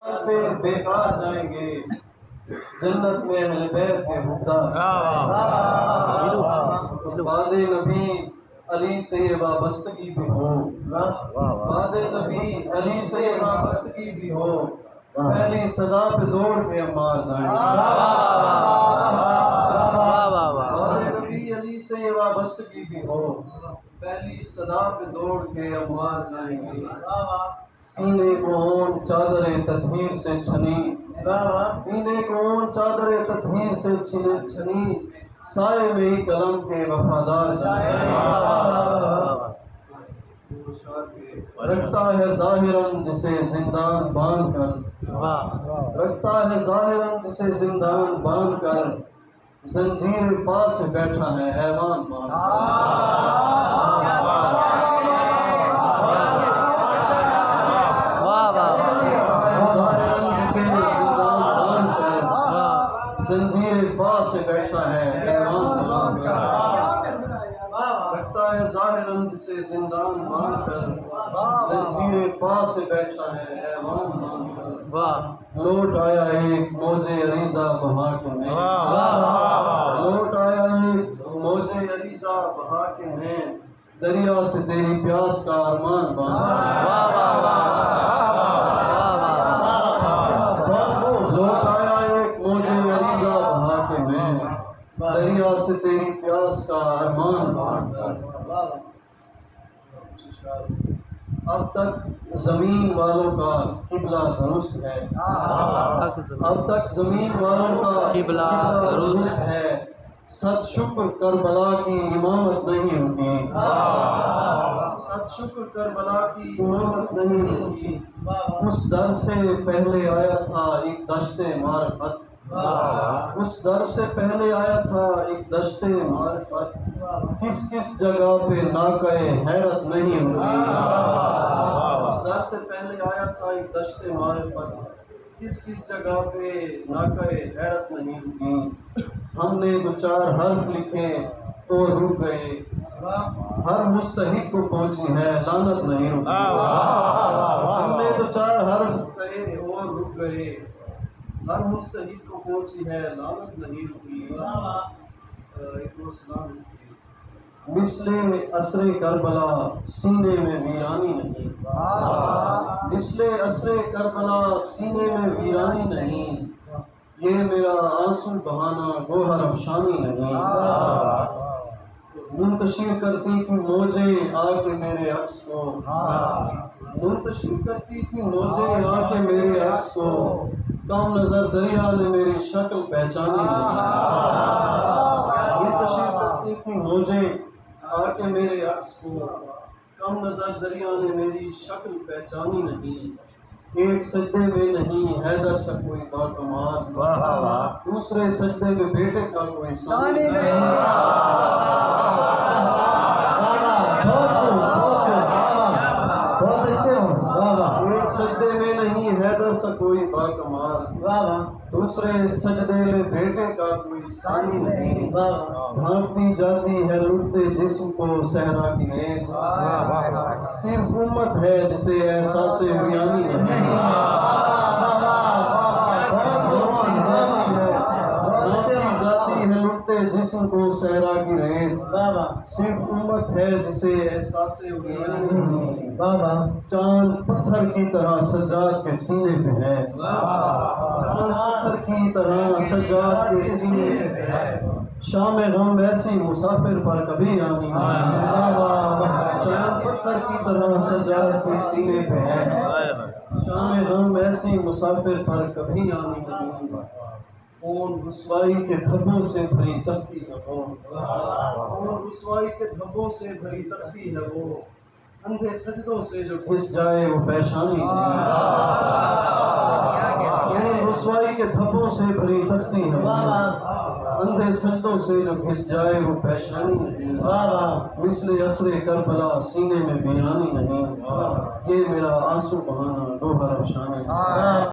پہ بیکار جائیں گے جنت میں اہل بیت کے حقدار بعد نبی علی سے یہ وابستگی بھی ہو بعد نبی علی سے یہ وابستگی بھی ہو پہلی صدا پہ دوڑ کے عمار جائیں گے بعد نبی علی سے یہ وابستگی بھی ہو پہلی صدا پہ دوڑ کے عمار جائیں گے پینے کو اون چادر تطہیر سے چھنی پینے کو اون چادر تطہیر سے چھنی سائے میں ہی قلم کے وفادار جائیں رکھتا ہے ظاہراً جسے زندان باندھ کر رکھتا ہے ظاہراً جسے زندان باندھ کر زنجیر پاس بیٹھا ہے حیوان باندھ کر زنجیر پاس سے بیٹھا ہے حیوان باندھ کر رکھتا ہے ظاہراً جسے زندان باندھ کر زنجیر پاس سے بیٹھا ہے حیوان باندھ کر لوٹ آیا ایک موج عریضہ بہا کے میں لوٹ آیا ایک موج عریضہ بہا کے میں دریا سے تیری پیاس کا ارمان باندھ لوٹ آیا ایک موج عریضہ بہا کے میں دریا سے تیری پیاس کا ارمان باندھ کر اب تک زمین والوں کا قبلہ درست ہے اب تک زمین والوں کا قبلہ درست ہے سچ شکر کربلا کی امامت نہیں ہوگی سچ شکر کربلا کی امامت نہیں ہوگی اس در سے پہلے آیا تھا ایک دشت معرفت اس در سے پہلے آیا تھا ایک دشت معرفت کس کس جگہ پہ ناقہ حیرت نہیں ہوگی اس در سے پہلے آیا تھا ایک دشت معرفت کس کس جگہ پہ ناقہ حیرت نہیں ہوگی ہم نے دو چار حرف لکھے اور رک گئے ہر مستحق کو پہنچی ہے لعنت نہیں رکی ہم نے دو چار حرف کہے اور رک گئے ہر مستحق کو پہنچی ہے لعنت نہیں رکی ایک اور سلام مثل عصر کربلا سینے میں ویرانی نہیں مثل عصر کربلا سینے میں ویرانی نہیں یہ میرا آنسو بہانا گوہر افشانی نہیں منتشر کرتی تھی موجیں آ کے میرے عکس کو منتشر کرتی تھی موجیں آ کے میرے عکس کو کم نظر دریا نے میری شکل پہچانی نہیں منتشر کرتی تھی موجیں آ کے میرے عکس کو کم نظر دریا نے میری شکل پہچانی نہیں ایک سجدے میں نہیں حیدر سے کوئی باکمال دوسرے سجدے میں بیٹے کا کوئی ثانی نہیں ایک سجدے میں نہیں حیدر سے کوئی باکمال دوسرے سجدے میں بیٹے کا کوئی ثانی نہیں بھانپتی جاتی ہے لٹتے جسم کو صحرا کی ریت صرف امت ہے جسے احساس ویرانی نہیں جاتی ہے لٹتے جسم کو صحرا کی ریت صرف امت ہے جسے احساس ویرانی نہیں چاند پتھر کی طرح سجاد کے سینے پہ ہے چاند پتھر کی طرح سجاد کے سینے پہ ہے شام غم ایسی مسافر پر کبھی آنی نہیں چاند پتھر کی طرح سجاد کے سینے پہ ہے شام غم ایسی مسافر پر کبھی آنی نہیں خون رسوائی کے دھبوں سے بھری تختی ہے وہ خون رسوائی کے دھبوں سے بھری تختی ہے وہ اندھے سجدوں سے جو گھس جائے وہ پیشانی نہیں خون رسوائی کے دھبوں سے بھری تختی ہے وہ اندھے سجدوں سے جو گھس جائے وہ پیشانی نہیں مثل عصر کربلا سینے میں ویرانی نہیں یہ میرا آنسو بہانا گوہر افشانی